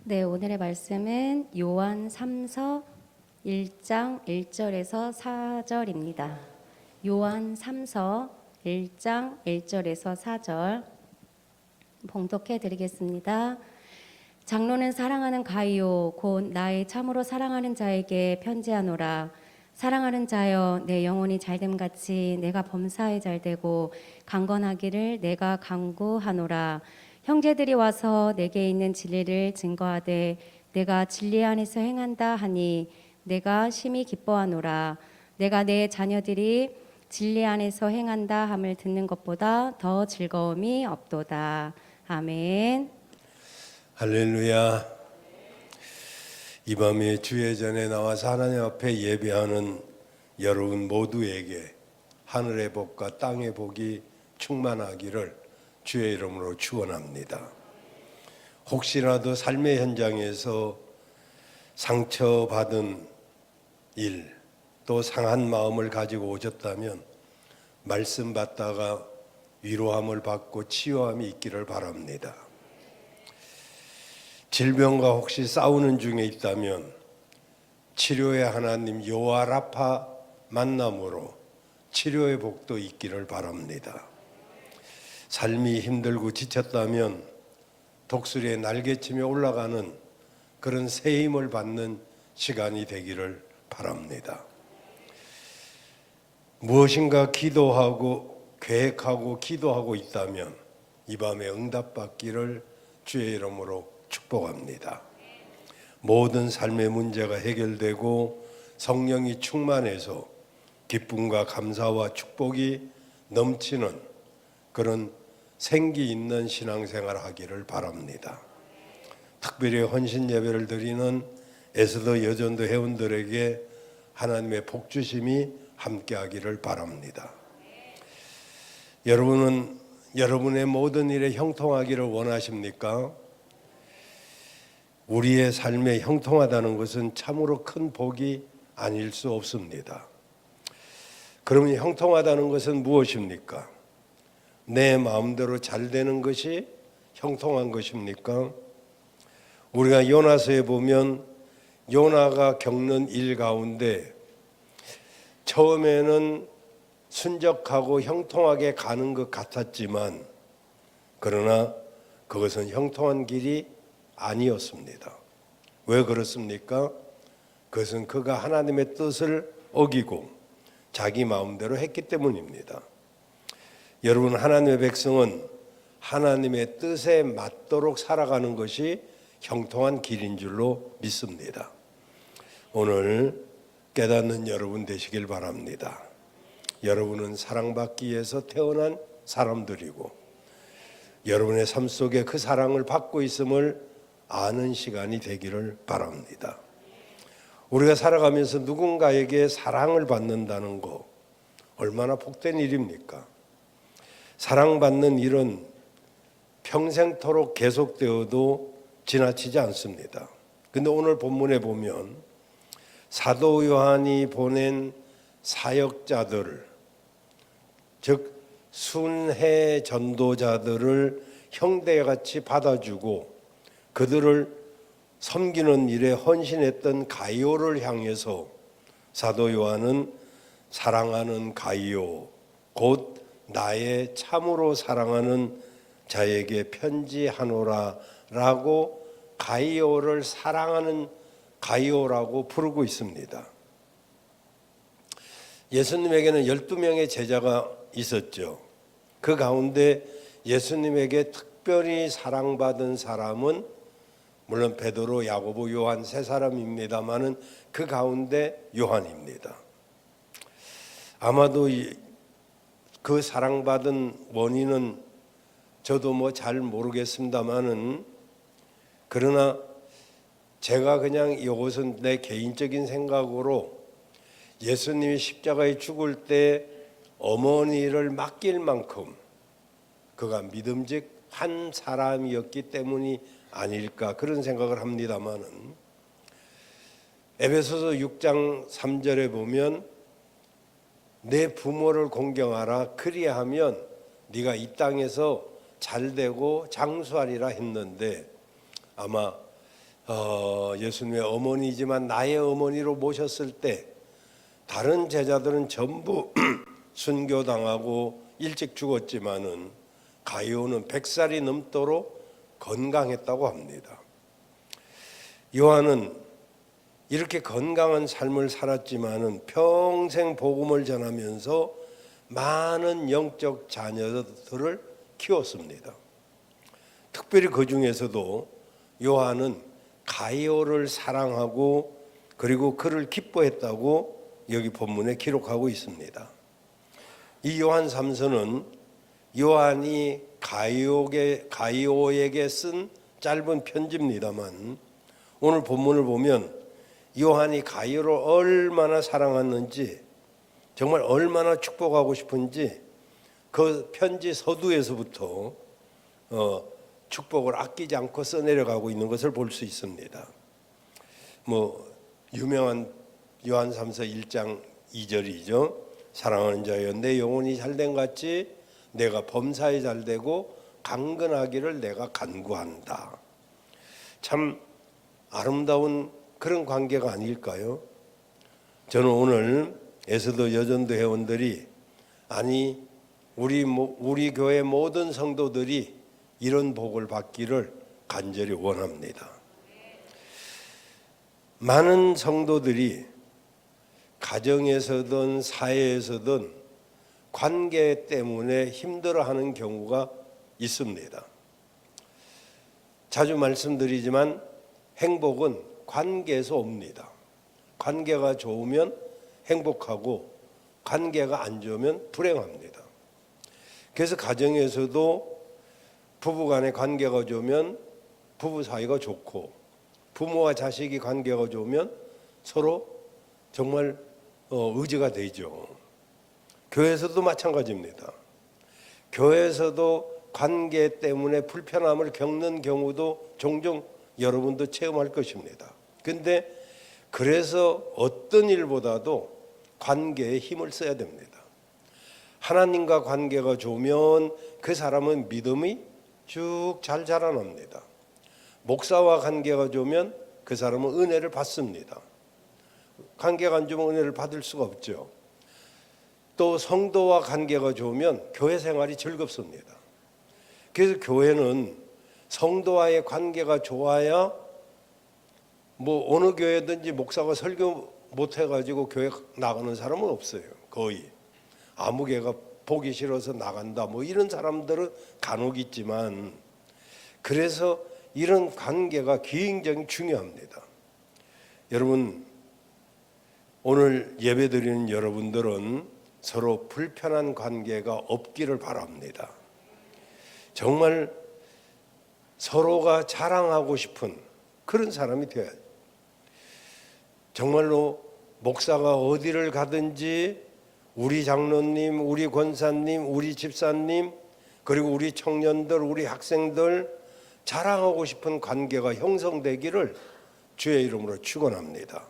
네, 오늘의 말씀은 요한 3서 1장 1절에서 4절입니다. 요한 3서 1장 1절에서 4절 봉독해 드리겠습니다. 장로는 사랑하는 가이오 곧 나의 참으로 사랑하는 자에게 편지하노라. 사랑하는 자여, 내 영혼이 잘됨 같이 내가 범사에 잘되고 강건하기를 내가 간구하노라. 형제들이 와서 내게 있는 진리를 증거하되 내가 진리 안에서 행한다 하니 내가 심히 기뻐하노라. 내가 내 자녀들이 진리 안에서 행한다 함을 듣는 것보다 더 즐거움이 없도다. 아멘. 할렐루야. 이 밤에 주의 전에 나와서 하나님 앞에 예배하는 여러분 모두에게 하늘의 복과 땅의 복이 충만하기를 주의 이름으로 축원합니다. 혹시라도 삶의 현장에서 상처받은 일, 또 상한 마음을 가지고 오셨다면 말씀 받다가 위로함을 받고 치유함이 있기를 바랍니다. 질병과 혹시 싸우는 중에 있다면 치료의 하나님 여호와 라파 만남으로 치료의 복도 있기를 바랍니다. 삶이 힘들고 지쳤다면 독수리의 날개치며 올라가는 그런 새 힘을 받는 시간이 되기를 바랍니다. 무엇인가 기도하고 계획하고 기도하고 있다면 이 밤에 응답받기를 주의 이름으로 축복합니다. 모든 삶의 문제가 해결되고 성령이 충만해서 기쁨과 감사와 축복이 넘치는 그런 생기 있는 신앙생활 하기를 바랍니다. 특별히 헌신 예배를 드리는 에스더 여전도 회원들에게 하나님의 복주심이 함께하기를 바랍니다. 여러분은 여러분의 모든 일에 형통하기를 원하십니까? 우리의 삶에 형통하다는 것은 참으로 큰 복이 아닐 수 없습니다. 그러면 형통하다는 것은 무엇입니까? 내 마음대로 잘 되는 것이 형통한 것입니까? 우리가 요나서에 보면 요나가 겪는 일 가운데 처음에는 순적하고 형통하게 가는 것 같았지만 그러나 그것은 형통한 길이 아니었습니다. 왜 그렇습니까? 그것은 그가 하나님의 뜻을 어기고 자기 마음대로 했기 때문입니다. 여러분, 하나님의 백성은 하나님의 뜻에 맞도록 살아가는 것이 형통한 길인 줄로 믿습니다. 오늘 깨닫는 여러분 되시길 바랍니다. 여러분은 사랑받기 위해서 태어난 사람들이고 여러분의 삶 속에 그 사랑을 받고 있음을 아는 시간이 되기를 바랍니다. 우리가 살아가면서 누군가에게 사랑을 받는다는 거 얼마나 복된 일입니까? 사랑받는 일은 평생토록 계속되어도 지나치지 않습니다. 근데 오늘 본문에 보면 사도 요한이 보낸 사역자들, 즉 순회 전도자들을 형제같이 받아주고 그들을 섬기는 일에 헌신했던 가이오를 향해서 사도 요한은 사랑하는 가이오, 곧 나의 참으로 사랑하는 자에게 편지하노라 라고 가이오를 사랑하는 가이오라고 부르고 있습니다. 예수님에게는 12명의 제자가 있었죠. 그 가운데 예수님에게 특별히 사랑받은 사람은 물론 베드로, 야고보, 요한 세 사람입니다마는 그 가운데 요한입니다. 아마도 그 사랑받은 원인은 저도 잘 모르겠습니다마는 그러나 제가 그냥 이것은 내 개인적인 생각으로 예수님이 십자가에 죽을 때 어머니를 맡길 만큼 그가 믿음직한 사람이었기 때문이 아닐까 그런 생각을 합니다마는 에베소서 6장 3절에 보면 내 부모를 공경하라 그리하면 네가 이 땅에서 잘되고 장수하리라 했는데 아마 예수님의 어머니지만 나의 어머니로 모셨을 때 다른 제자들은 전부 순교당하고 일찍 죽었지만은 가이오는 100살이 넘도록 건강했다고 합니다. 요한은 이렇게 건강한 삶을 살았지만은 평생 복음을 전하면서 많은 영적 자녀들을 키웠습니다. 특별히 그 중에서도 요한은 가이오를 사랑하고 그리고 그를 기뻐했다고 여기 본문에 기록하고 있습니다. 이 요한 3서는 요한이 가이오에게 쓴 짧은 편지입니다만 오늘 본문을 보면 요한이 가이오를 얼마나 사랑했는지 정말 얼마나 축복하고 싶은지 그 편지 서두에서부터 축복을 아끼지 않고 써내려가고 있는 것을 볼 수 있습니다. 유명한 요한 3서 1장 2절이죠. 사랑하는 자여 내 영혼이 잘된 같이 내가 범사에 잘되고 강건하기를 내가 간구한다. 참 아름다운 그런 관계가 아닐까요? 저는 오늘 에스더 여전도 회원들이 아니 우리 교회 모든 성도들이 이런 복을 받기를 간절히 원합니다. 많은 성도들이 가정에서든 사회에서든 관계 때문에 힘들어하는 경우가 있습니다. 자주 말씀드리지만 행복은 관계에서 옵니다. 관계가 좋으면 행복하고 관계가 안 좋으면 불행합니다. 그래서 가정에서도 부부간의 관계가 좋으면 부부 사이가 좋고 부모와 자식이 관계가 좋으면 서로 정말 의지가 되죠. 교회에서도 마찬가지입니다. 교회에서도 관계 때문에 불편함을 겪는 경우도 종종 여러분도 체험할 것입니다. 근데 그래서 어떤 일보다도 관계에 힘을 써야 됩니다. 하나님과 관계가 좋으면 그 사람은 믿음이 쭉 잘 자라납니다. 목사와 관계가 좋으면 그 사람은 은혜를 받습니다. 관계가 안 좋으면 은혜를 받을 수가 없죠. 또 성도와 관계가 좋으면 교회 생활이 즐겁습니다. 그래서 교회는 성도와의 관계가 좋아야 어느 교회든지 목사가 설교 못 해가지고 교회 나가는 사람은 없어요. 거의 아무 개가 보기 싫어서 나간다 이런 사람들은 간혹 있지만 그래서 이런 관계가 굉장히 중요합니다. 여러분 오늘 예배드리는 여러분들은 서로 불편한 관계가 없기를 바랍니다. 정말 서로가 자랑하고 싶은 그런 사람이 되어야죠. 정말로 목사가 어디를 가든지 우리 장로님, 우리 권사님, 우리 집사님 그리고 우리 청년들, 우리 학생들 자랑하고 싶은 관계가 형성되기를 주의 이름으로 축원합니다.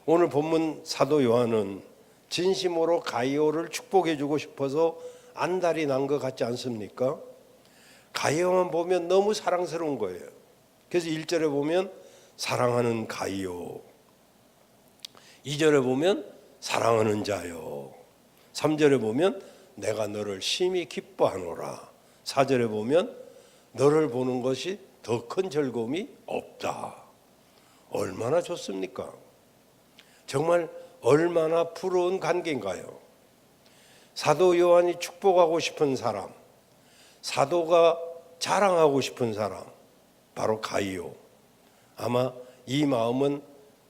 오늘 본문 사도 요한은 진심으로 가이오를 축복해주고 싶어서 안달이 난 것 같지 않습니까? 가이오만 보면 너무 사랑스러운 거예요. 그래서 1절에 보면 사랑하는 가이오, 2절에 보면 사랑하는 자요, 3절에 보면 내가 너를 심히 기뻐하노라, 4절에 보면 너를 보는 것이 더 큰 즐거움이 없다. 얼마나 좋습니까? 정말 얼마나 부러운 관계인가요? 사도 요한이 축복하고 싶은 사람, 사도가 자랑하고 싶은 사람, 바로 가이오. 아마 이 마음은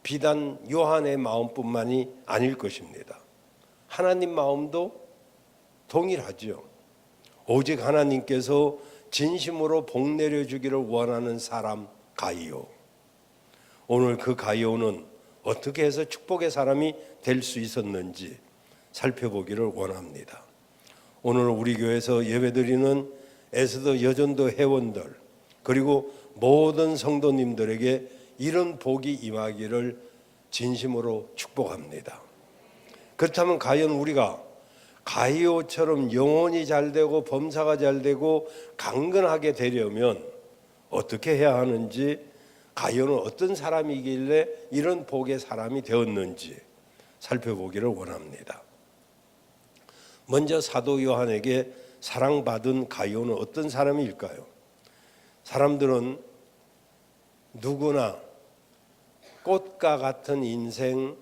비단 요한의 마음뿐만이 아닐 것입니다. 하나님 마음도 동일하죠. 오직 하나님께서 진심으로 복 내려주기를 원하는 사람 가이오. 오늘 그 가이오는 어떻게 해서 축복의 사람이 될 수 있었는지 살펴보기를 원합니다. 오늘 우리 교회에서 예배드리는 에스더 여전도 회원들 그리고 모든 성도님들에게 이런 복이 임하기를 진심으로 축복합니다. 그렇다면 과연 우리가 가이오처럼 영혼이 잘되고 범사가 잘되고 강건하게 되려면 어떻게 해야 하는지 가룟은 어떤 사람이길래 이런 복의 사람이 되었는지 살펴보기를 원합니다. 먼저 사도 요한에게 사랑받은 가룟은 어떤 사람일까요? 사람들은 누구나 꽃과 같은 인생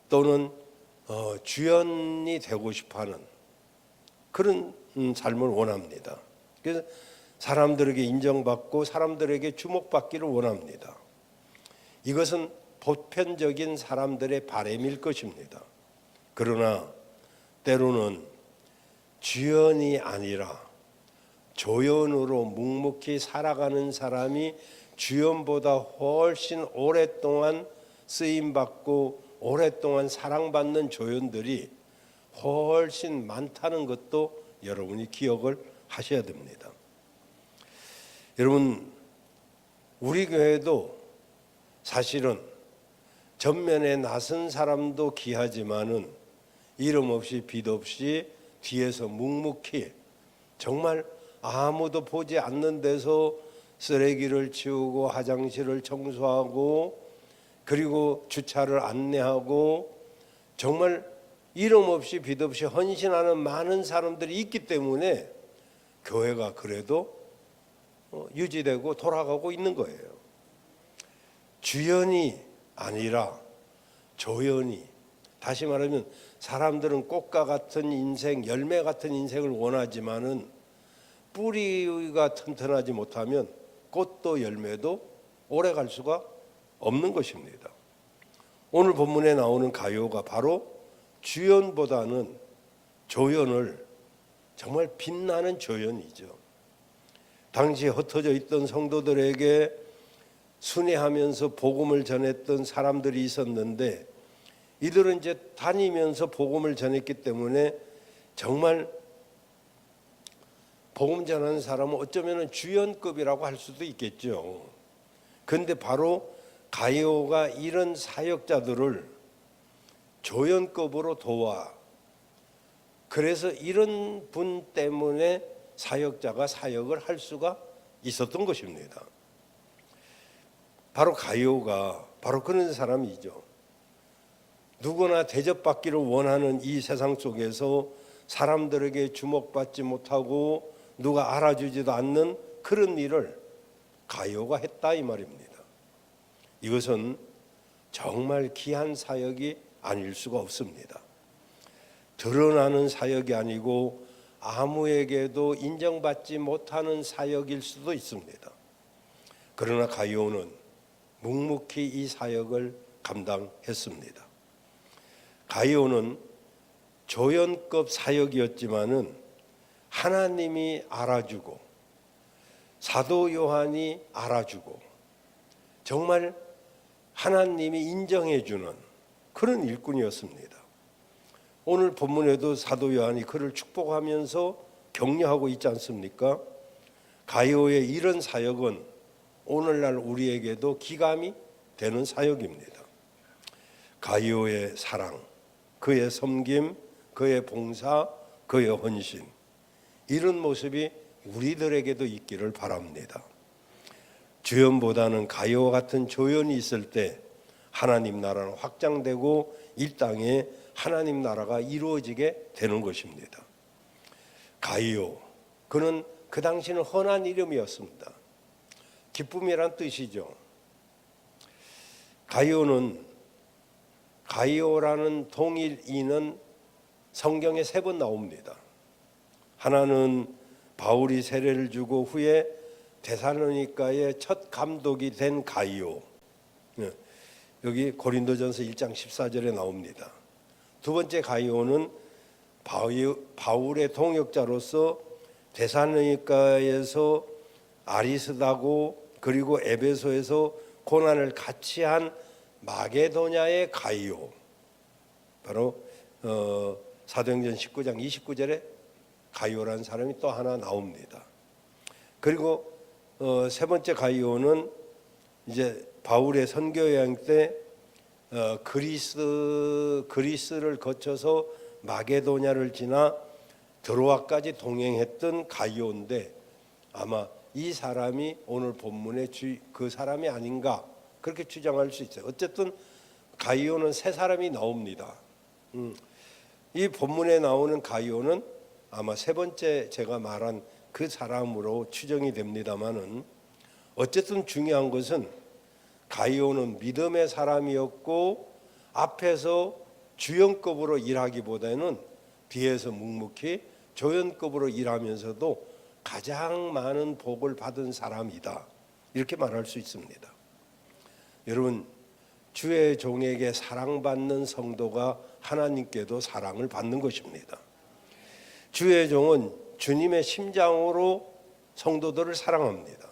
또는 주연이 되고 싶어하는 그런 삶을 원합니다. 그래서 사람들에게 인정받고 사람들에게 주목받기를 원합니다. 이것은 보편적인 사람들의 바람일 것입니다. 그러나 때로는 주연이 아니라 조연으로 묵묵히 살아가는 사람이 주연보다 훨씬 오랫동안 쓰임받고 오랫동안 사랑받는 조연들이 훨씬 많다는 것도 여러분이 기억을 하셔야 됩니다. 여러분, 우리 교회도 사실은 전면에 나선 사람도 귀하지만은 이름 없이 빛 없이 뒤에서 묵묵히 정말 아무도 보지 않는 데서 쓰레기를 치우고 화장실을 청소하고 그리고 주차를 안내하고 정말 이름 없이 빛 없이 헌신하는 많은 사람들이 있기 때문에 교회가 그래도 유지되고 돌아가고 있는 거예요. 주연이 아니라 조연이, 다시 말하면 사람들은 꽃과 같은 인생, 열매 같은 인생을 원하지만은 뿌리가 튼튼하지 못하면 꽃도 열매도 오래 갈 수가 없는 것입니다. 오늘 본문에 나오는 가룟가 바로 주연보다는 조연을 정말 빛나는 조연이죠. 당시 흩어져 있던 성도들에게 순회하면서 복음을 전했던 사람들이 있었는데 이들은 이제 다니면서 복음을 전했기 때문에 정말 복음 전하는 사람은 어쩌면 주연급이라고 할 수도 있겠죠. 그런데 바로 가룟가 이런 사역자들을 조연급으로 도와, 그래서 이런 분 때문에 사역자가 사역을 할 수가 있었던 것입니다. 바로 가룟가 바로 그런 사람이죠. 누구나 대접받기를 원하는 이 세상 속에서 사람들에게 주목받지 못하고 누가 알아주지도 않는 그런 일을 가룟가 했다 이 말입니다. 이것은 정말 귀한 사역이 아닐 수가 없습니다. 드러나는 사역이 아니고 아무에게도 인정받지 못하는 사역일 수도 있습니다. 그러나 가룟은 묵묵히 이 사역을 감당했습니다. 가룟은 조연급 사역이었지만은 하나님이 알아주고 사도 요한이 알아주고 정말 하나님이 인정해주는 그런 일꾼이었습니다. 오늘 본문에도 사도 요한이 그를 축복하면서 격려하고 있지 않습니까? 가룟의 이런 사역은 오늘날 우리에게도 기감이 되는 사역입니다. 가룟의 사랑, 그의 섬김, 그의 봉사, 그의 헌신, 이런 모습이 우리들에게도 있기를 바랍니다. 주연보다는 가룟 같은 조연이 있을 때 하나님 나라는 확장되고 이 땅에 하나님 나라가 이루어지게 되는 것입니다. 가룟, 그는 그 당시는 흔한 이름이었습니다. 기쁨이란 뜻이죠. 가룟라는 동일인은 성경에 3번 나옵니다. 하나는 바울이 세례를 주고 후에 데살로니가의 첫 감독이 된 가룟, 여기 고린도전서 1장 14절에 나옵니다. 두 번째 가룟은 바울의 동역자로서 데살로니가에서 아리스다고 그리고 에베소에서 고난을 같이 한 마게도냐의 가룟, 바로 사도행전 19장 29절에 가룟라는 사람이 또 하나 나옵니다. 그리고 세 번째 가룟은 이제 바울의 선교 여행 때 그리스를 거쳐서 마게도냐를 지나 드로아까지 동행했던 가룟인데 아마 이 사람이 오늘 본문의 그 사람이 아닌가 그렇게 추정할 수 있어요. 어쨌든 가이오는 세 사람이 나옵니다. 이 본문에 나오는 가이오는 아마 세 번째 제가 말한 그 사람으로 추정이 됩니다만은 어쨌든 중요한 것은 가이오는 믿음의 사람이었고 앞에서 주연급으로 일하기보다는 뒤에서 묵묵히 조연급으로 일하면서도 가장 많은 복을 받은 사람이다. 이렇게 말할 수 있습니다. 여러분, 주의 종에게 사랑받는 성도가 하나님께도 사랑을 받는 것입니다. 주의 종은 주님의 심장으로 성도들을 사랑합니다.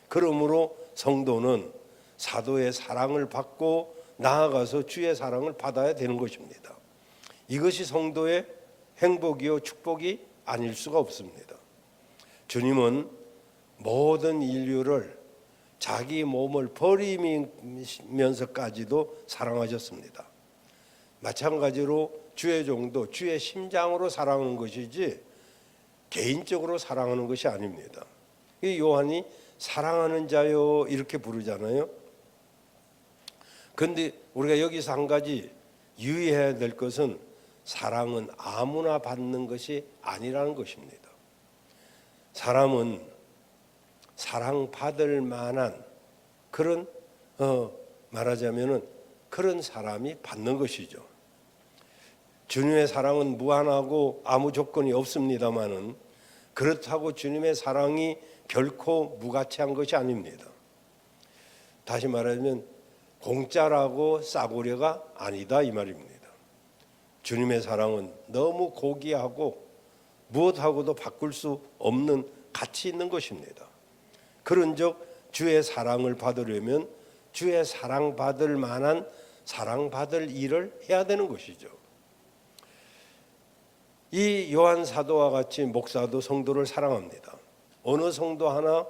그러므로 성도는 사도의 사랑을 받고 나아가서 주의 사랑을 받아야 되는 것입니다. 이것이 성도의 행복이요 축복이 아닐 수가 없습니다. 주님은 모든 인류를 자기 몸을 버리면서까지도 사랑하셨습니다. 마찬가지로 주의 종도 주의 심장으로 사랑하는 것이지 개인적으로 사랑하는 것이 아닙니다. 이 요한이 사랑하는 자요 이렇게 부르잖아요. 그런데 우리가 여기서 한 가지 유의해야 될 것은 사랑은 아무나 받는 것이 아니라는 것입니다. 사람은 사랑받을 만한 그런 말하자면은 그런 사람이 받는 것이죠. 주님의 사랑은 무한하고 아무 조건이 없습니다만은 그렇다고 주님의 사랑이 결코 무가치한 것이 아닙니다. 다시 말하면 공짜라고 싸구려가 아니다 이 말입니다. 주님의 사랑은 너무 고귀하고 무엇하고도 바꿀 수 없는 가치 있는 것입니다. 그런즉 주의 사랑을 받으려면 주의 사랑받을 만한 사랑받을 일을 해야 되는 것이죠. 이 요한 사도와 같이 목사도 성도를 사랑합니다. 어느 성도 하나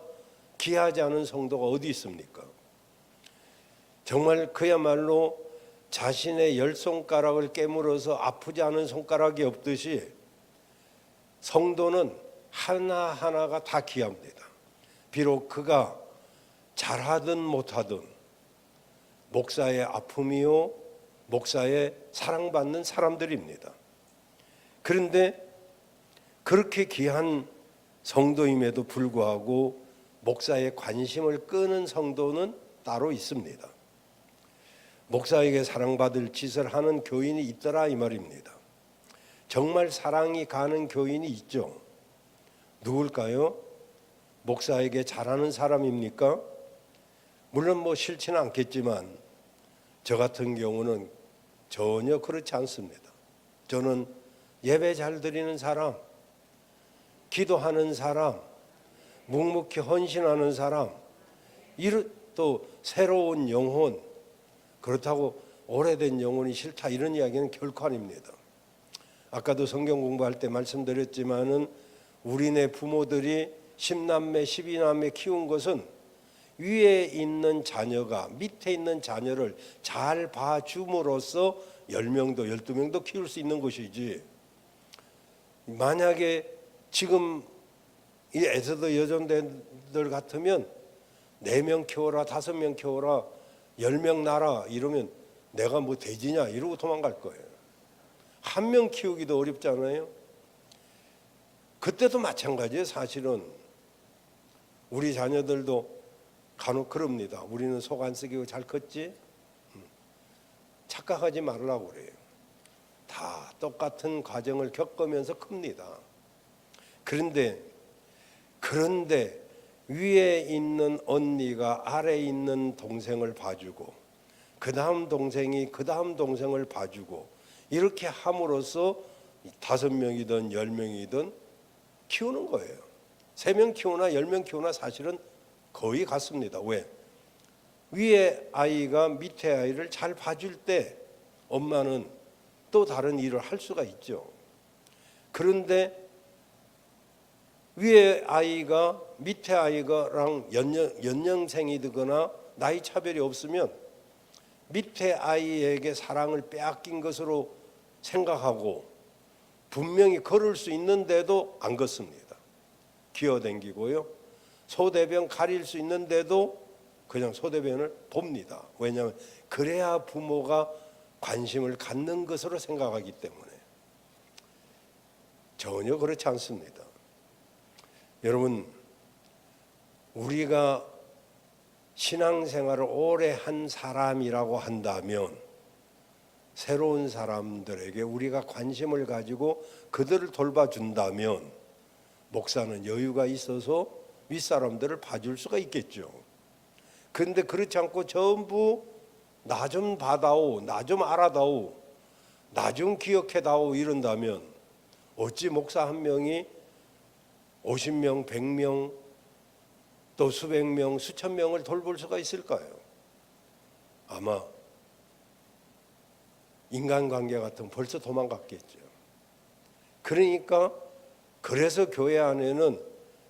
귀하지 않은 성도가 어디 있습니까? 정말 그야말로 자신의 열 손가락을 깨물어서 아프지 않은 손가락이 없듯이 성도는 하나하나가 다 귀합니다. 비록 그가 잘하든 못하든 목사의 아픔이요 목사의 사랑받는 사람들입니다. 그런데 그렇게 귀한 성도임에도 불구하고 목사의 관심을 끄는 성도는 따로 있습니다. 목사에게 사랑받을 짓을 하는 교인이 있더라 이 말입니다. 정말 사랑이 가는 교인이 있죠. 누굴까요? 목사에게 잘하는 사람입니까? 물론 싫지는 않겠지만 저 같은 경우는 전혀 그렇지 않습니다. 저는 예배 잘 드리는 사람, 기도하는 사람, 묵묵히 헌신하는 사람, 또 새로운 영혼, 그렇다고 오래된 영혼이 싫다 이런 이야기는 결코 아닙니다. 아까도 성경 공부할 때 말씀드렸지만은 우리네 부모들이 10남매 12남매 키운 것은 위에 있는 자녀가 밑에 있는 자녀를 잘 봐줌으로써 10명도 12명도 키울 수 있는 것이지, 만약에 지금 이 에스더 여종들 같으면 4명 키워라 5명 키워라 10명 낳아라 이러면 내가 뭐 돼지냐 이러고 도망갈 거예요. 1명 키우기도 어렵잖아요. 그때도 마찬가지예요. 사실은 우리 자녀들도 간혹 그럽니다. 우리는 속 안 썩이고 잘 컸지? 착각하지 말라고 그래요. 다 똑같은 과정을 겪으면서 큽니다. 그런데 위에 있는 언니가 아래에 있는 동생을 봐주고 그 다음 동생이 그 다음 동생을 봐주고 이렇게 함으로써 5명이든 10명이든 키우는 거예요. 3명 키우나 10명 키우나 사실은 거의 같습니다. 왜? 위에 아이가 밑에 아이를 잘 봐줄 때 엄마는 또 다른 일을 할 수가 있죠. 그런데 위에 아이가 밑에 아이가랑 연년생이 되거나 나이 차별이 없으면 밑에 아이에게 사랑을 빼앗긴 것으로 생각하고 분명히 걸을 수 있는데도 안 걷습니다. 기어댕기고요. 소대변 가릴 수 있는데도 그냥 소대변을 봅니다. 왜냐하면 그래야 부모가 관심을 갖는 것으로 생각하기 때문에. 전혀 그렇지 않습니다. 여러분, 우리가 신앙생활을 오래 한 사람이라고 한다면 새로운 사람들에게 우리가 관심을 가지고 그들을 돌봐준다면 목사는 여유가 있어서 윗사람들을 봐줄 수가 있겠죠. 그런데 그렇지 않고 전부 나 좀 봐다오, 나 좀 알아다오, 나 좀 기억해다오 이런다면 어찌 목사 한 명이 50명, 100명, 또 수백 명, 수천 명을 돌볼 수가 있을까요? 아마 인간관계 같은 벌써 도망갔겠죠. 그러니까 그래서 교회 안에는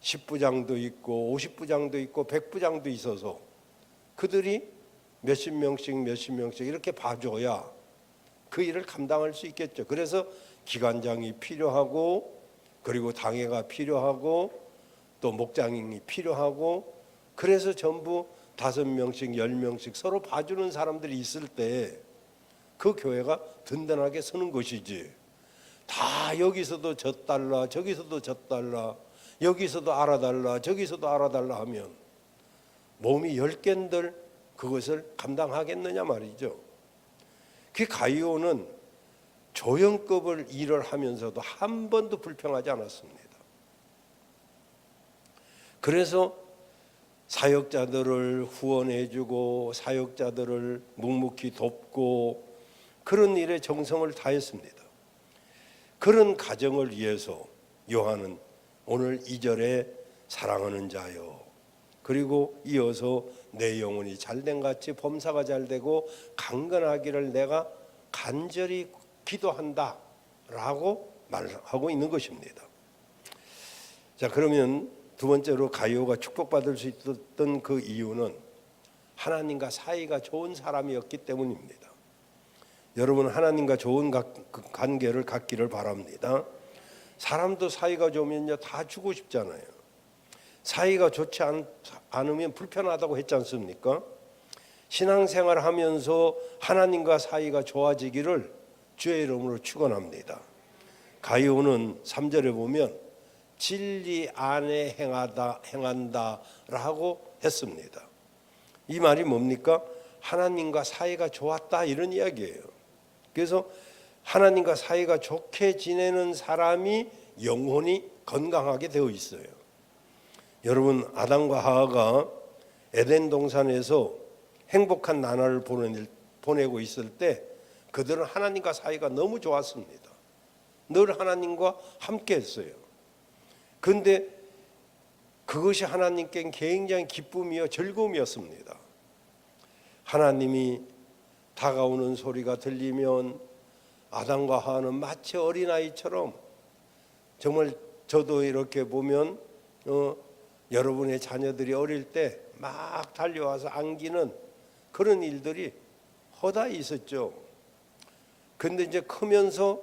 10부장도 있고 50부장도 있고 100부장도 있어서 그들이 몇십 명씩 이렇게 봐줘야 그 일을 감당할 수 있겠죠. 그래서 기관장이 필요하고 그리고 당회가 필요하고 또 목장이 필요하고 그래서 전부 5명씩 10명씩 서로 봐주는 사람들이 있을 때 그 교회가 든든하게 서는 것이지. 다 여기서도 젖달라 저기서도 젖달라 여기서도 알아달라 저기서도 알아달라 하면 몸이 10개인들 그것을 감당하겠느냐 말이죠. 그 가이오는 조연급을 일을 하면서도 한 번도 불평하지 않았습니다. 그래서 사역자들을 후원해주고 사역자들을 묵묵히 돕고 그런 일에 정성을 다했습니다. 그런 가정을 위해서 요한은 오늘 2절에 사랑하는 자여 그리고 이어서 내 영혼이 잘된 같이 범사가 잘되고 강건하기를 내가 간절히 기도한다 라고 말하고 있는 것입니다. 자, 그러면 두 번째로 가이오가 축복받을 수 있었던 그 이유는 하나님과 사이가 좋은 사람이었기 때문입니다. 여러분, 하나님과 좋은 관계를 갖기를 바랍니다. 사람도 사이가 좋으면요 다 주고 싶잖아요. 사이가 좋지 않으면 불편하다고 했지 않습니까? 신앙생활 하면서 하나님과 사이가 좋아지기를 주의 이름으로 축원합니다. 가이오는 3절에 보면 진리 안에 행한다라고 했습니다. 이 말이 뭡니까? 하나님과 사이가 좋았다 이런 이야기예요. 그래서 하나님과 사이가 좋게 지내는 사람이 영혼이 건강하게 되어 있어요. 여러분, 아담과 하와가 에덴 동산에서 행복한 나날을 보내고 있을 때 그들은 하나님과 사이가 너무 좋았습니다. 늘 하나님과 함께 했어요. 그런데 그것이 하나님께 굉장히 기쁨이요 즐거움이었습니다. 하나님이 다가오는 소리가 들리면 아담과 하와는 마치 어린아이처럼 정말 저도 이렇게 보면 여러분의 자녀들이 어릴 때 막 달려와서 안기는 그런 일들이 허다히 있었죠. 그런데 이제 크면서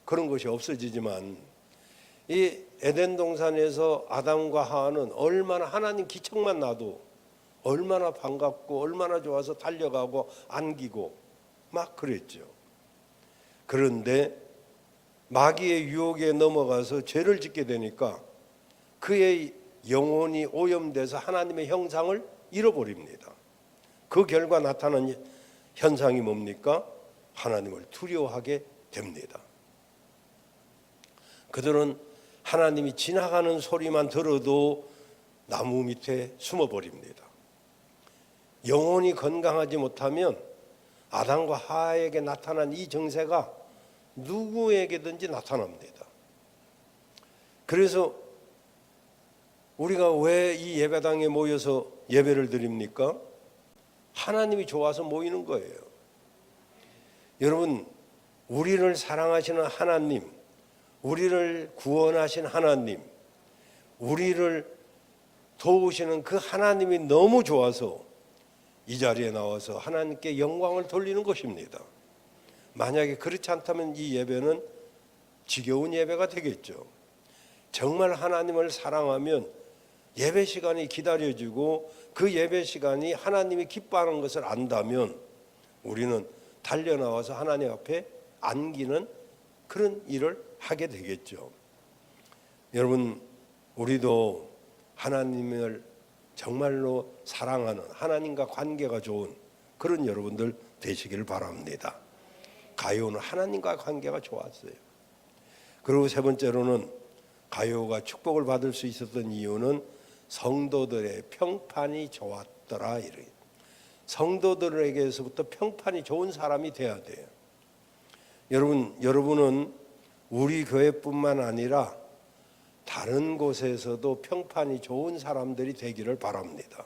그런 것이 없어지지만 이 에덴 동산에서 아담과 하와는 얼마나 하나님 기척만 나도 얼마나 반갑고 얼마나 좋아서 달려가고 안기고 막 그랬죠. 그런데 마귀의 유혹에 넘어가서 죄를 짓게 되니까 그의 영혼이 오염돼서 하나님의 형상을 잃어버립니다. 그 결과 나타난 현상이 뭡니까? 하나님을 두려워하게 됩니다. 그들은 하나님이 지나가는 소리만 들어도 나무 밑에 숨어버립니다. 영혼이 건강하지 못하면 아담과 하와에게 나타난 이 정세가 누구에게든지 나타납니다. 그래서 우리가 왜 이 예배당에 모여서 예배를 드립니까? 하나님이 좋아서 모이는 거예요. 여러분, 우리를 사랑하시는 하나님, 우리를 구원하신 하나님, 우리를 도우시는 그 하나님이 너무 좋아서 이 자리에 나와서 하나님께 영광을 돌리는 것입니다. 만약에 그렇지 않다면 이 예배는 지겨운 예배가 되겠죠. 정말 하나님을 사랑하면 예배 시간이 기다려지고 그 예배 시간이 하나님이 기뻐하는 것을 안다면 우리는 달려나와서 하나님 앞에 안기는 그런 일을 하게 되겠죠. 여러분, 우리도 하나님을 정말로 사랑하는, 하나님과 관계가 좋은 그런 여러분들 되시기를 바랍니다. 가룟은 하나님과 관계가 좋았어요. 그리고 세 번째로는 가룟가 축복을 받을 수 있었던 이유는 성도들의 평판이 좋았더라. 이래요. 성도들에게서부터 평판이 좋은 사람이 돼야 돼요. 여러분은 우리 교회뿐만 아니라 다른 곳에서도 평판이 좋은 사람들이 되기를 바랍니다.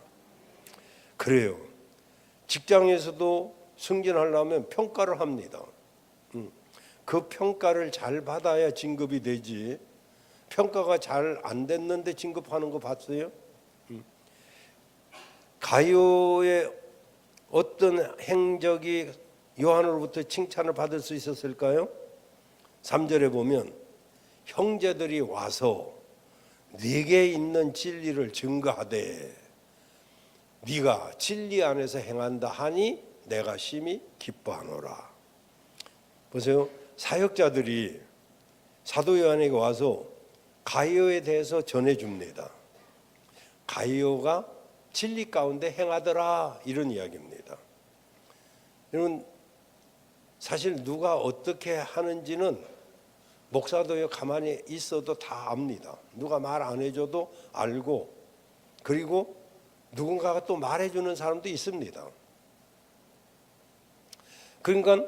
그래요. 직장에서도 승진하려면 평가를 합니다. 그 평가를 잘 받아야 진급이 되지. 평가가 잘 안 됐는데 진급하는 거 봤어요? 가룟의 어떤 행적이 요한으로부터 칭찬을 받을 수 있었을까요? 3절에 보면 형제들이 와서 네게 있는 진리를 증거하되 네가 진리 안에서 행한다 하니 내가 심히 기뻐하노라. 보세요. 사역자들이 사도 요한에게 와서 가룟에 대해서 전해줍니다. 가룟가 진리 가운데 행하더라, 이런 이야기입니다. 여러분, 사실 누가 어떻게 하는지는 목사도요 가만히 있어도 다 압니다. 누가 말 안 해줘도 알고, 그리고 누군가가 또 말해주는 사람도 있습니다. 그러니까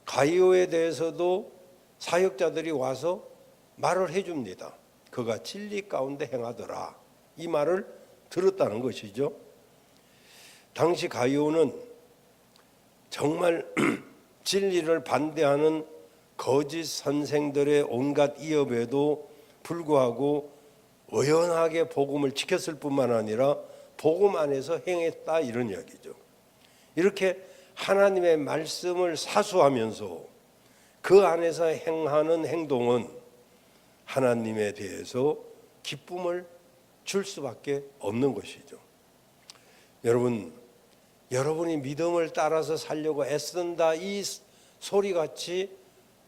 가룟에 대해서도 사역자들이 와서 말을 해줍니다. 그가 진리 가운데 행하더라, 이 말을 들었다는 것이죠. 당시 가룟은 정말 진리를 반대하는 거짓 선생들의 온갖 이협에도 불구하고 의연하게 복음을 지켰을 뿐만 아니라 복음 안에서 행했다, 이런 이야기죠. 이렇게 하나님의 말씀을 사수하면서 그 안에서 행하는 행동은 하나님에 대해서 기쁨을 줄 수밖에 없는 것이죠. 여러분이 믿음을 따라서 살려고 애쓴다, 이 소리같이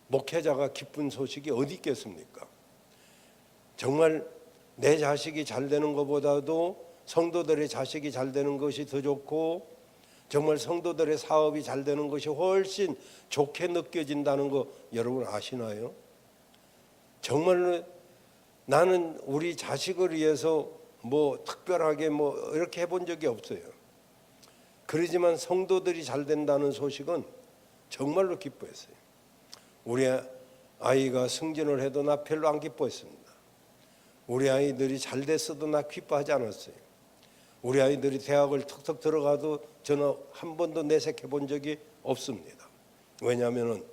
목회자가 기쁜 소식이 어디 있겠습니까? 정말 내 자식이 잘 되는 것보다도 성도들의 자식이 잘 되는 것이 더 좋고, 정말 성도들의 사업이 잘 되는 것이 훨씬 좋게 느껴진다는 거 여러분 아시나요? 정말로 나는 우리 자식을 위해서 뭐 특별하게 뭐 이렇게 해본 적이 없어요. 그러지만 성도들이 잘 된다는 소식은 정말로 기뻐했어요. 우리 아이가 승진을 해도 나 별로 안 기뻐했습니다. 우리 아이들이 잘 됐어도 나 기뻐하지 않았어요. 우리 아이들이 대학을 턱턱 들어가도 저는 한 번도 내색해 본 적이 없습니다. 왜냐하면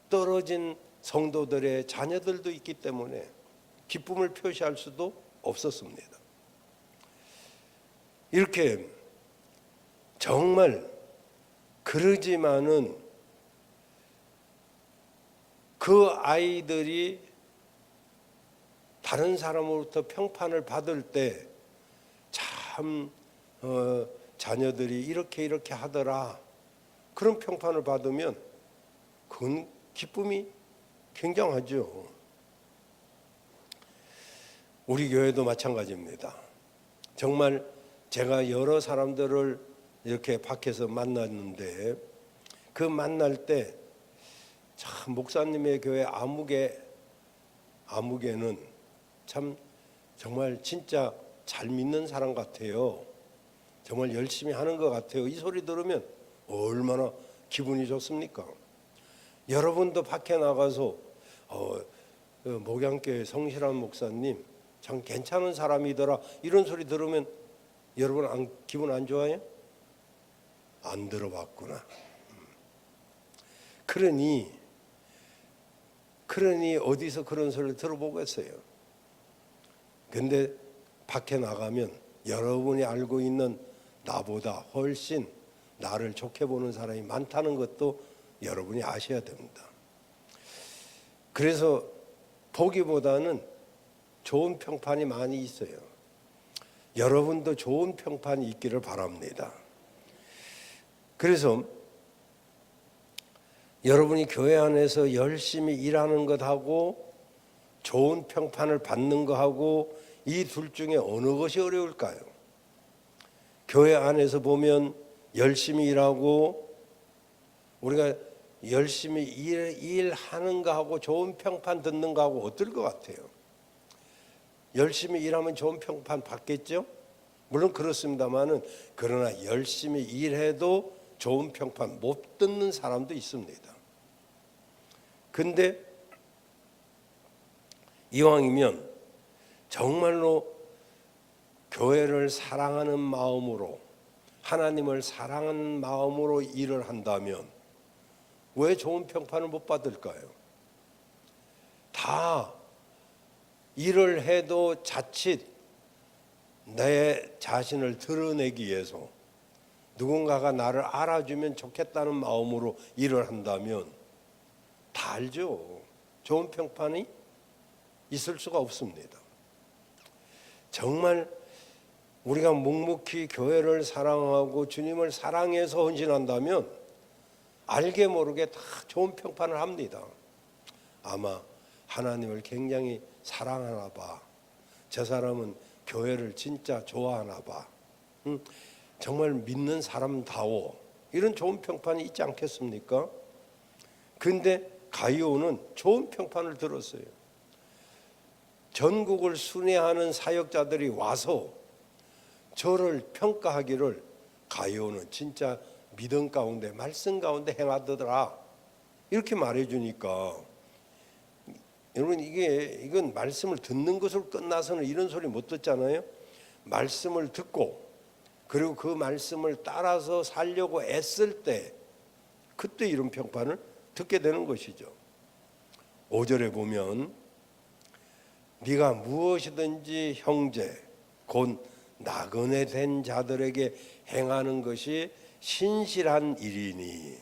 떨어진 성도들의 자녀들도 있기 때문에 기쁨을 표시할 수도 없었습니다. 이렇게 정말 그러지만은 그 아이들이 다른 사람으로부터 평판을 받을 때 참 자녀들이 이렇게 하더라, 그런 평판을 받으면 그건 기쁨이 굉장하죠. 우리 교회도 마찬가지입니다. 정말 제가 여러 사람들을 이렇게 밖에서 만났는데 그 만날 때 참 목사님의 교회 아무개는 참 정말 진짜 잘 믿는 사람 같아요. 정말 열심히 하는 것 같아요. 이 소리 들으면 얼마나 기분이 좋습니까? 여러분도 밖에 나가서 목양교회 성실한 목사님 참 괜찮은 사람이더라, 이런 소리 들으면 여러분 기분 안 좋아요? 안 들어봤구나. 그러니 어디서 그런 소리를 들어보겠어요. 근데 밖에 나가면 여러분이 알고 있는 나보다 훨씬 나를 좋게 보는 사람이 많다는 것도 여러분이 아셔야 됩니다. 그래서 보기보다는 좋은 평판이 많이 있어요. 여러분도 좋은 평판이 있기를 바랍니다. 그래서 여러분이 교회 안에서 열심히 일하는 것하고 좋은 평판을 받는 것하고 이 둘 중에 어느 것이 어려울까요? 교회 안에서 보면 열심히 일하고 우리가 열심히 일하는 거하고 좋은 평판 듣는 거하고 어떨 것 같아요? 열심히 일하면 좋은 평판 받겠죠? 물론 그렇습니다만은 그러나 열심히 일해도 좋은 평판 못 듣는 사람도 있습니다. 근데 이왕이면 정말로 교회를 사랑하는 마음으로 하나님을 사랑하는 마음으로 일을 한다면 왜 좋은 평판을 못 받을까요? 다 일을 해도 자칫 내 자신을 드러내기 위해서 누군가가 나를 알아주면 좋겠다는 마음으로 일을 한다면 다 알죠. 좋은 평판이 있을 수가 없습니다. 정말 우리가 묵묵히 교회를 사랑하고 주님을 사랑해서 헌신한다면 알게 모르게 다 좋은 평판을 합니다. 아마 하나님을 굉장히 사랑하나 봐. 저 사람은 교회를 진짜 좋아하나 봐. 정말 믿는 사람다워. 이런 좋은 평판이 있지 않겠습니까? 근데 가이오는 좋은 평판을 들었어요. 전국을 순회하는 사역자들이 와서 저를 평가하기를 가이오는 진짜 믿음 가운데 말씀 가운데 행하더라 이렇게 말해주니까 여러분 이건 말씀을 듣는 것으로 끝나서는 이런 소리 못 듣잖아요. 말씀을 듣고 그리고 그 말씀을 따라서 살려고 애쓸 때 그때 이런 평판을 듣게 되는 것이죠. 5절에 보면 네가 무엇이든지 형제 곧 나그네 된 자들에게 행하는 것이 신실한 일이니.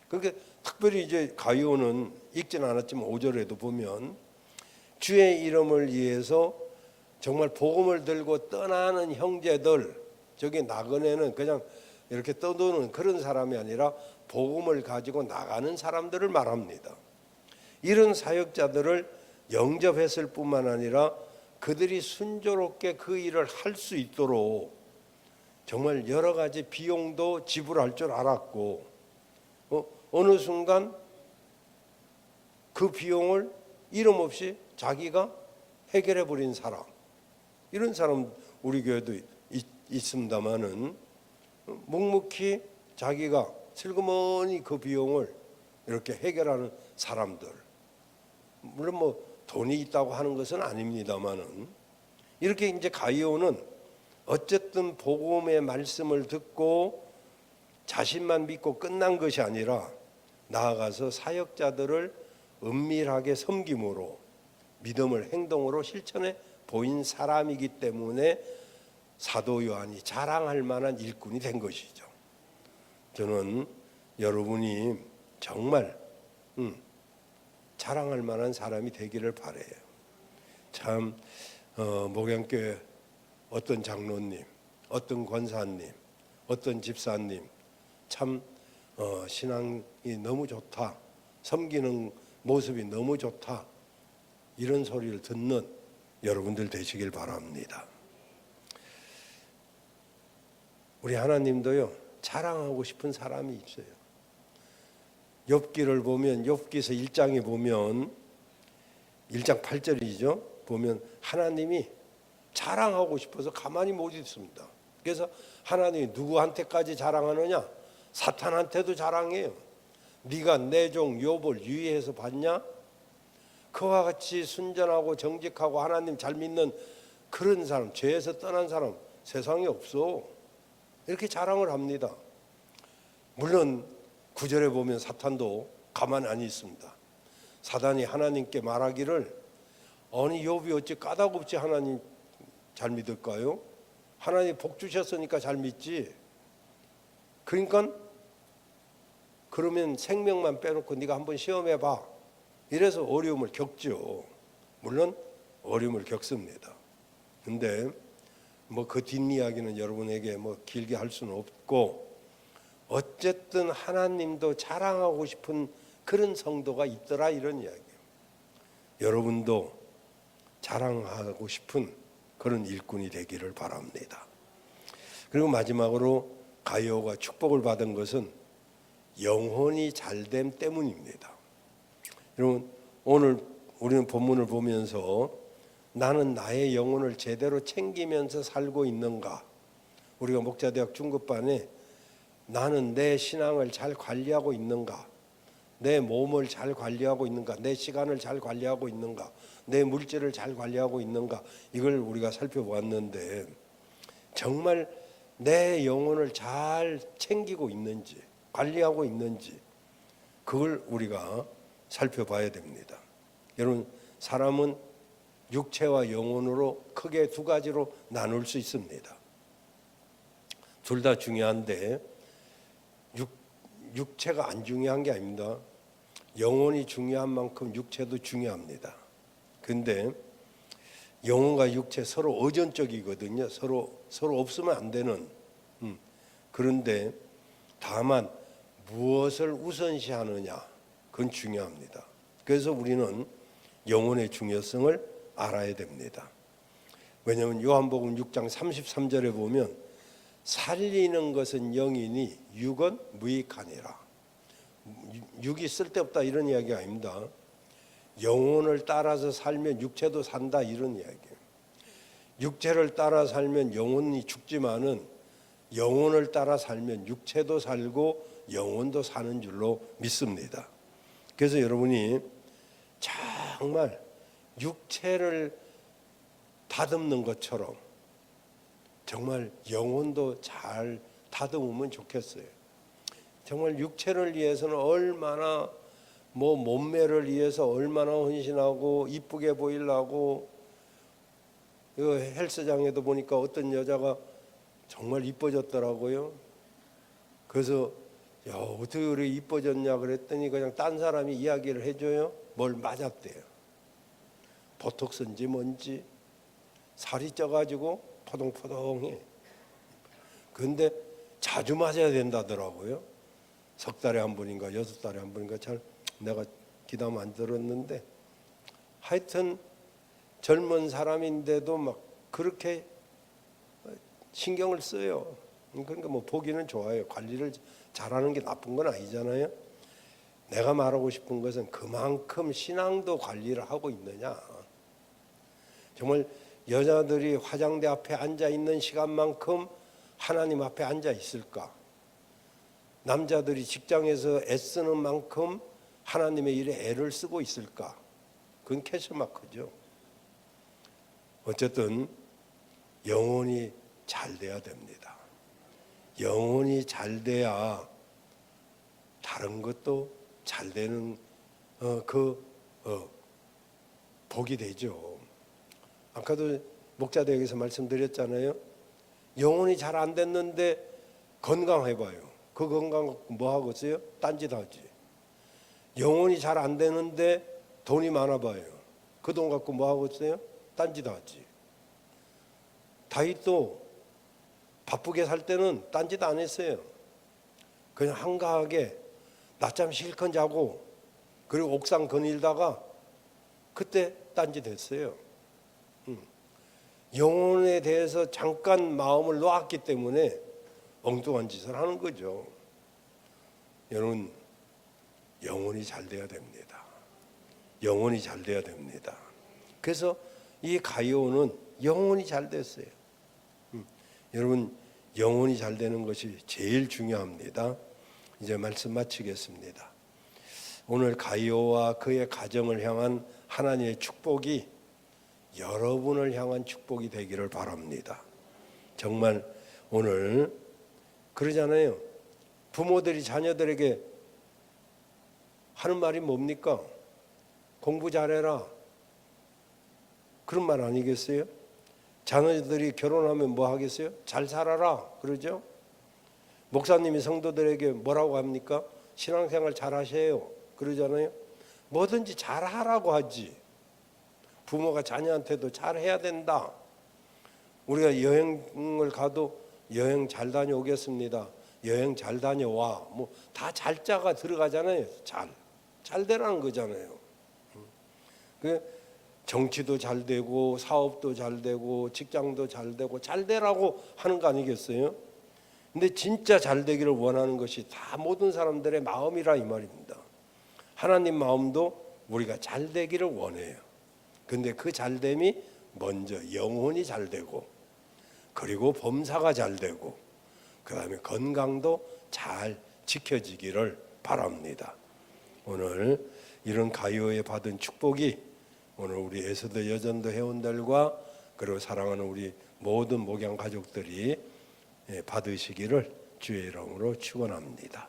그렇게 특별히 이제 가이오는 읽지는 않았지만 5절에도 보면 주의 이름을 위해서 정말 복음을 들고 떠나는 형제들, 저기 나그네는 그냥 이렇게 떠도는 그런 사람이 아니라 복음을 가지고 나가는 사람들을 말합니다. 이런 사역자들을 영접했을 뿐만 아니라 그들이 순조롭게 그 일을 할 수 있도록 정말 여러 가지 비용도 지불할 줄 알았고 어느 순간 그 비용을 이름 없이 자기가 해결해 버린 사람, 이런 사람 우리 교회도 있습니다만은 묵묵히 자기가 슬그머니 그 비용을 이렇게 해결하는 사람들, 물론 뭐 돈이 있다고 하는 것은 아닙니다만은 이렇게 이제 가이오는 어쨌든 복음의 말씀을 듣고 자신만 믿고 끝난 것이 아니라 나아가서 사역자들을 은밀하게 섬김으로 믿음을 행동으로 실천해 보인 사람이기 때문에 사도 요한이 자랑할 만한 일꾼이 된 것이죠. 저는 여러분이 정말 자랑할 만한 사람이 되기를 바라요. 참 목양교회 어떤 장로님, 어떤 권사님, 어떤 집사님 참 신앙이 너무 좋다, 섬기는 모습이 너무 좋다, 이런 소리를 듣는 여러분들 되시길 바랍니다. 우리 하나님도요 자랑하고 싶은 사람이 있어요. 욥기를 보면 욥기서 1장에 보면 1장 8절이죠. 보면 하나님이 자랑하고 싶어서 가만히 못 있습니다. 그래서 하나님이 누구한테까지 자랑하느냐? 사탄한테도 자랑해요. 네가 내 종 욥을 유의해서 봤냐? 그와 같이 순전하고 정직하고 하나님 잘 믿는 그런 사람, 죄에서 떠난 사람 세상에 없어. 이렇게 자랑을 합니다. 물론 9절에 보면 사탄도 가만 안 있습니다. 사단이 하나님께 말하기를 아니 욥이 어찌 까닭없이 하나님 잘 믿을까요? 하나님 복 주셨으니까 잘 믿지. 그러니까 그러면 생명만 빼놓고 네가 한번 시험해봐. 이래서 어려움을 겪죠. 물론 어려움을 겪습니다. 근데 뭐 그 뒷이야기는 여러분에게 뭐 길게 할 수는 없고, 어쨌든 하나님도 자랑하고 싶은 그런 성도가 있더라, 이런 이야기예요. 여러분도 자랑하고 싶은 그런 일꾼이 되기를 바랍니다. 그리고 마지막으로 가이오가 축복을 받은 것은 영혼이 잘됨 때문입니다. 여러분, 오늘 우리는 본문을 보면서 나는 나의 영혼을 제대로 챙기면서 살고 있는가? 우리가 목자대학 중급반에 나는 내 신앙을 잘 관리하고 있는가? 내 몸을 잘 관리하고 있는가? 내 시간을 잘 관리하고 있는가? 내 물질을 잘 관리하고 있는가? 이걸 우리가 살펴보았는데, 정말 내 영혼을 잘 챙기고 있는지, 관리하고 있는지, 그걸 우리가 살펴봐야 됩니다. 여러분, 사람은 육체와 영혼으로 크게 두 가지로 나눌 수 있습니다. 둘 다 중요한데 육체가 안 중요한 게 아닙니다. 영혼이 중요한 만큼 육체도 중요합니다. 근데 영혼과 육체 서로 의존적이거든요. 서로 없으면 안 되는. 그런데 다만 무엇을 우선시하느냐, 그건 중요합니다. 그래서 우리는 영혼의 중요성을 알아야 됩니다. 왜냐하면 요한복음 6장 33절에 보면 살리는 것은 영이니 육은 무익하니라. 육이 쓸데없다 이런 이야기가 아닙니다. 영혼을 따라서 살면 육체도 산다 이런 이야기예요. 육체를 따라 살면 영혼이 죽지만은 영혼을 따라 살면 육체도 살고 영혼도 사는 줄로 믿습니다. 그래서 여러분이 정말 육체를 다듬는 것처럼 정말 영혼도 잘 다듬으면 좋겠어요. 정말 육체를 위해서는 얼마나 몸매를 위해서 얼마나 헌신하고 이쁘게 보이려고. 이거 헬스장에도 보니까 어떤 여자가 정말 이뻐졌더라고요. 그래서 야, 어떻게 그렇게 이뻐졌냐 그랬더니 그냥 딴 사람이 이야기를 해줘요. 뭘 맞았대요. 보톡스인지 뭔지 살이 쪄가지고 포동포동해. 그런데 자주 맞아야 된다더라고요. 석 달에 한 번인가 6달에 한 번인가 잘 내가 기담 안 들었는데, 하여튼 젊은 사람인데도 막 그렇게 신경을 써요. 그러니까 뭐 보기는 좋아요. 관리를 잘하는 게 나쁜 건 아니잖아요. 내가 말하고 싶은 것은 그만큼 신앙도 관리를 하고 있느냐. 정말 여자들이 화장대 앞에 앉아 있는 시간만큼 하나님 앞에 앉아 있을까? 남자들이 직장에서 애쓰는 만큼 하나님의 일에 애를 쓰고 있을까? 그건 퀘스천마크죠. 어쨌든 영혼이 잘 돼야 됩니다. 영혼이 잘 돼야 다른 것도 잘 되는 복이 되죠. 아까도 목자대회에서 말씀드렸잖아요. 영혼이 잘 안 됐는데 건강해봐요. 그 건강 갖고 뭐 하겠어요? 딴짓 하지. 영혼이 잘 안 되는데 돈이 많아봐요. 그 돈 갖고 뭐 하겠어요? 딴짓 하지. 다윗도 바쁘게 살 때는 딴짓 안 했어요. 그냥 한가하게 낮잠 실컷 자고 그리고 옥상 거닐다가 그때 딴짓 했어요. 영혼에 대해서 잠깐 마음을 놓았기 때문에 엉뚱한 짓을 하는 거죠. 여러분, 영혼이 잘 돼야 됩니다. 영혼이 잘 돼야 됩니다. 그래서 이 가이오는 영혼이 잘 됐어요. 여러분, 영혼이 잘 되는 것이 제일 중요합니다. 이제 말씀 마치겠습니다. 오늘 가이오와 그의 가정을 향한 하나님의 축복이 여러분을 향한 축복이 되기를 바랍니다. 정말 오늘 그러잖아요. 부모들이 자녀들에게 하는 말이 뭡니까? 공부 잘해라. 그런 말 아니겠어요? 자녀들이 결혼하면 뭐 하겠어요? 잘 살아라. 그러죠? 목사님이 성도들에게 뭐라고 합니까? 신앙생활 잘 하세요. 그러잖아요. 뭐든지 잘 하라고 하지. 부모가 자녀한테도 잘 해야 된다. 우리가 여행을 가도 여행 잘 다녀오겠습니다. 여행 잘 다녀와. 뭐 다 잘자가 들어가잖아요. 잘 되라는 거잖아요. 그 정치도 잘 되고 사업도 잘 되고 직장도 잘 되고 잘 되라고 하는 거 아니겠어요? 근데 진짜 잘 되기를 원하는 것이 다 모든 사람들의 마음이라 이 말입니다. 하나님 마음도 우리가 잘 되기를 원해요. 근데 그 잘됨이 먼저 영혼이 잘 되고, 그리고 범사가 잘 되고, 그 다음에 건강도 잘 지켜지기를 바랍니다. 오늘 이런 가요에 받은 축복이 오늘 우리 에스더 여전도 회원들과 그리고 사랑하는 우리 모든 목양 가족들이 받으시기를 주의 이름으로 축원합니다.